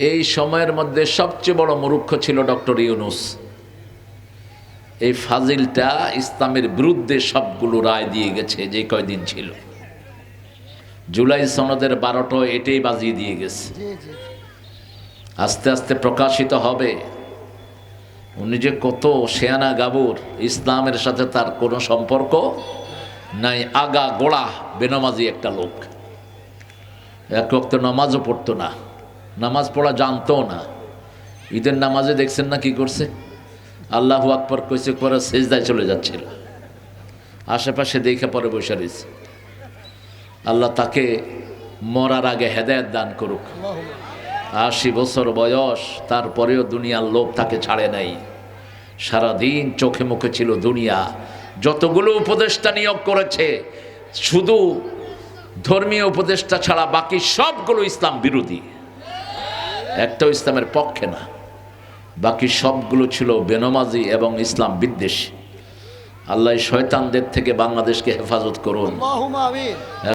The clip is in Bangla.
এই সময়ের মধ্যে সবচেয়ে বড় মূর্খ ছিল ডক্টর ইউনূস। এই ফাজিলটা ইসলামের বিরুদ্ধে সবগুলো রায় দিয়ে গেছে যে কয়দিন ছিল। জুলাই সনদের 12টা এটাই বাজিয়ে দিয়ে গেছে। আস্তে আস্তে প্রকাশিত হবে উনি যে কত শেয়ানা গাবুর, ইসলামের সাথে তার কোনো সম্পর্ক নাই, আগা গোড়া বেনামাজি একটা লোক। এক ওয়াক্ত নামাজও পড়তো না, নামাজ পড়া জানতো না। ঈদের নামাজে দেখছেন না কি করছে, আল্লাহু আকবার কইছে, পরে সেজদায় চলে যাচ্ছিল, আশেপাশে দেখে পরে বসে রয়েছে। আল্লাহ তাকে মরার আগে হেদায়েত দান করুক। 80 বছর বয়স, তারপরেও দুনিয়ার লোভ তাকে ছাড়ে নাই। সারাদিন চোখে মুখে ছিল দুনিয়া। যতগুলো উপদেষ্টা নিয়োগ করেছে, শুধু ধর্মীয় উপদেষ্টা ছাড়া বাকি সবগুলো ইসলাম বিরোধী, একটাও ইসলামের পক্ষে না। বাকি সবগুলো ছিল বেনামাজি এবং ইসলাম বিদ্বেষী। আল্লাহ শয়তানদের থেকে বাংলাদেশকে হেফাজত করুন।